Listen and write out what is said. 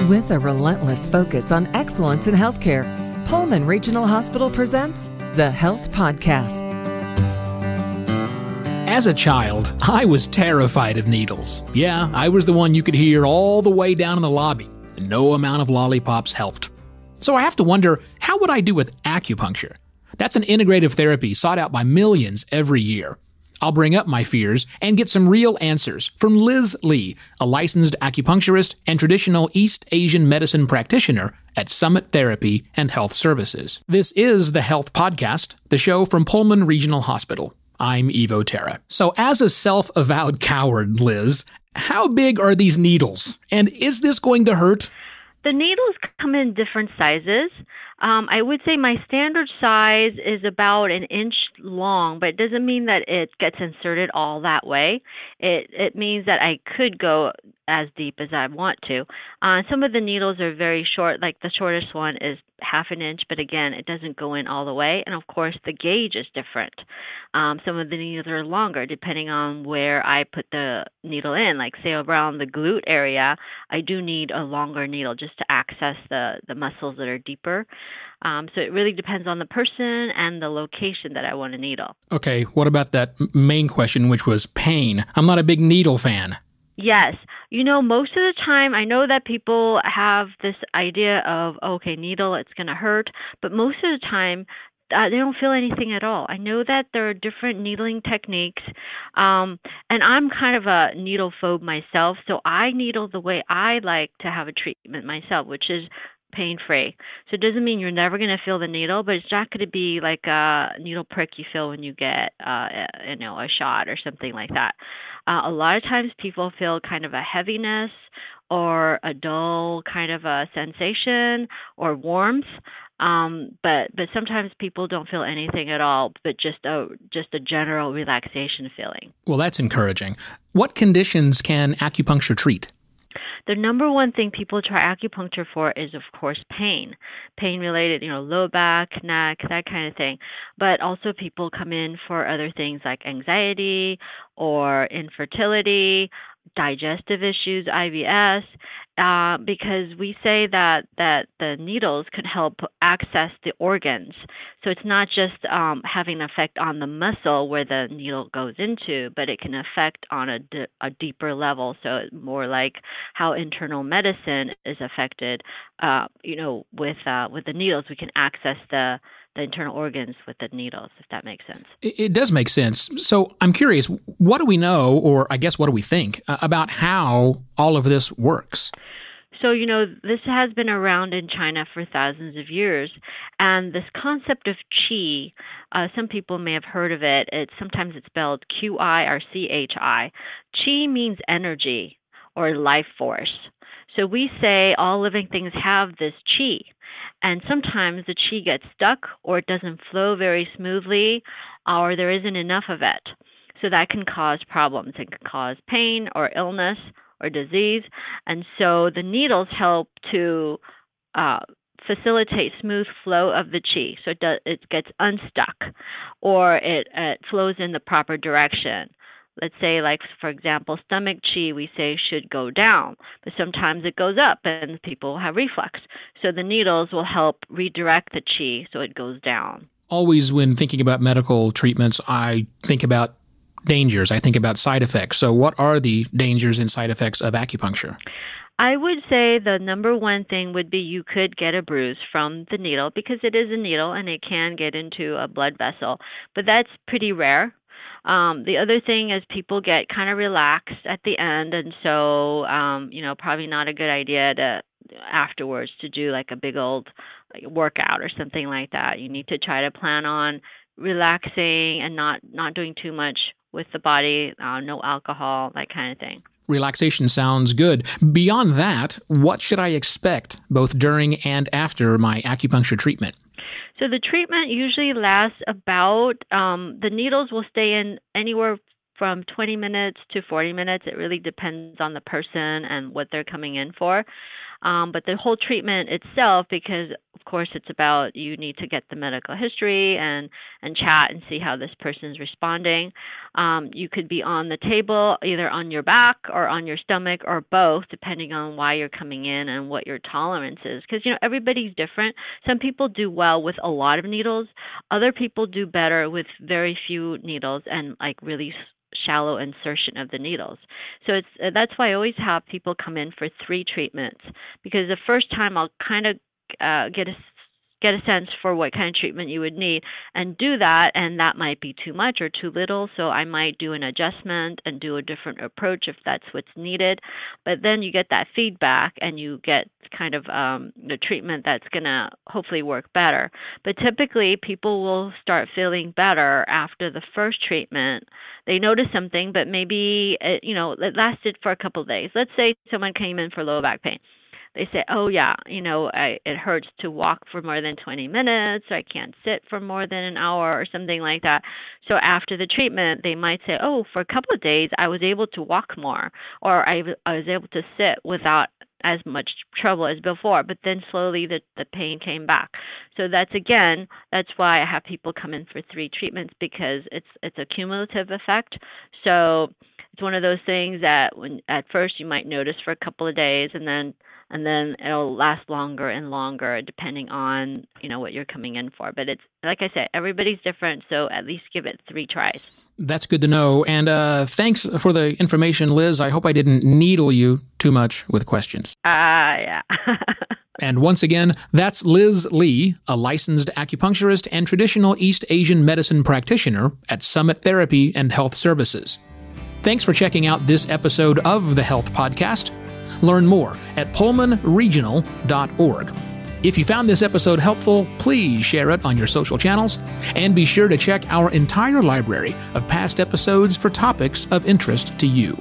With a relentless focus on excellence in healthcare, Pullman Regional Hospital presents the Health Podcast. As a child, I was terrified of needles. Yeah, I was the one you could hear all the way down in the lobby, and no amount of lollipops helped. So I have to wonder, how would I do with acupuncture? That's an integrative therapy sought out by millions every year. I'll bring up my fears and get some real answers from Liz Lee, a licensed acupuncturist and traditional East Asian medicine practitioner at Summit Therapy and Health Services. This is the Health Podcast, the show from Pullman Regional Hospital. I'm Evo Terra. So as a self-avowed coward, Liz, how big are these needles? And is this going to hurt? The needles come in different sizes. I would say my standard size is about an inch long, but it doesn't mean that it gets inserted all that way. It means that I could go as deep as I want to. Some of the needles are very short, like the shortest one is half an inch, but again, it doesn't go in all the way. And of course, the gauge is different. Some of the needles are longer depending on where I put the needle in. Like say around the glute area, I do need a longer needle just to access the muscles that are deeper. So it really depends on the person and the location that I want to needle. Okay, what about that main question, which was pain? I'm not a big needle fan. Yes. You know, most of the time, I know that people have this idea of, okay, needle, it's going to hurt. But most of the time, they don't feel anything at all. I know that there are different needling techniques. And I'm kind of a needle phobe myself. So I needle the way I like to have a treatment myself, which is pain-free. So it doesn't mean you're never going to feel the needle, but it's not going to be like a needle prick you feel when you get, a shot or something like that. A lot of times people feel kind of a heaviness or a dull kind of a sensation or warmth. But sometimes people don't feel anything at all, but just a general relaxation feeling. Well, that's encouraging. What conditions can acupuncture treat? The number one thing people try acupuncture for is, of course, pain related, low back, neck, that kind of thing. But also people come in for other things like anxiety or infertility, digestive issues, IBS, because we say that the needles can help access the organs. So it's not just having an effect on the muscle where the needle goes into, but it can affect on a deeper level. So it's more like how internal medicine is affected. With the needles, we can access the internal organs with the needles, if that makes sense. It does make sense. So I'm curious, what do we know, or I guess what do we think, about how all of this works? So, this has been around in China for thousands of years. And this concept of qi, some people may have heard of it. Sometimes it's spelled Qi or Chi. Qi means energy or life force. So we say all living things have this qi. And sometimes the qi gets stuck or it doesn't flow very smoothly or there isn't enough of it. So that can cause problems. It can cause pain or illness or disease. And so the needles help to facilitate smooth flow of the qi. So it gets unstuck or it flows in the proper direction. Let's say, like, for example, stomach qi, we say should go down, but sometimes it goes up and people have reflux. So the needles will help redirect the qi so it goes down. Always when thinking about medical treatments, I think about dangers. I think about side effects. So what are the dangers and side effects of acupuncture? I would say the number one thing would be you could get a bruise from the needle because it is a needle and it can get into a blood vessel, but that's pretty rare. The other thing is people get kind of relaxed at the end, and so probably not a good idea to afterwards to do like a big old workout or something like that. You need to try to plan on relaxing and not doing too much with the body, no alcohol, that kind of thing. Relaxation sounds good. Beyond that, what should I expect both during and after my acupuncture treatment? So the treatment usually lasts about, the needles will stay in anywhere from 20 minutes to 40 minutes. It really depends on the person and what they're coming in for. But the whole treatment itself, because of course, it's about you need to get the medical history and chat and see how this person's responding. You could be on the table, either on your back or on your stomach or both, depending on why you're coming in and what your tolerance is. Because, everybody's different. Some people do well with a lot of needles. Other people do better with very few needles and like really shallow insertion of the needles. So that's why I always have people come in for 3 treatments, because the first time I'll kind of get a sense for what kind of treatment you would need and do that, and that might be too much or too little, so I might do an adjustment and do a different approach if that's what's needed. But then you get that feedback and you get kind of the treatment that's going to hopefully work better. But typically people will start feeling better after the first treatment. They notice something, but maybe it lasted for a couple of days. Let's say someone came in for low back pain. They say, oh, yeah, it hurts to walk for more than 20 minutes, or I can't sit for more than an hour or something like that. So after the treatment, they might say, oh, for a couple of days, I was able to walk more, or I was able to sit without as much trouble as before, but then slowly the pain came back. So that's why I have people come in for 3 treatments, because it's a cumulative effect. So it's one of those things that when at first you might notice for a couple of days, and then it'll last longer and longer depending on what you're coming in for. But it's like I said, everybody's different, so at least give it 3 tries. That's good to know. And thanks for the information, Liz. I hope I didn't needle you too much with questions. Yeah. And once again, that's Liz Lee, a licensed acupuncturist and traditional East Asian medicine practitioner at Summit Therapy and Health Services. Thanks for checking out this episode of the Health Podcast. Learn more at pullmanregional.org. If you found this episode helpful, please share it on your social channels, and be sure to check our entire library of past episodes for topics of interest to you.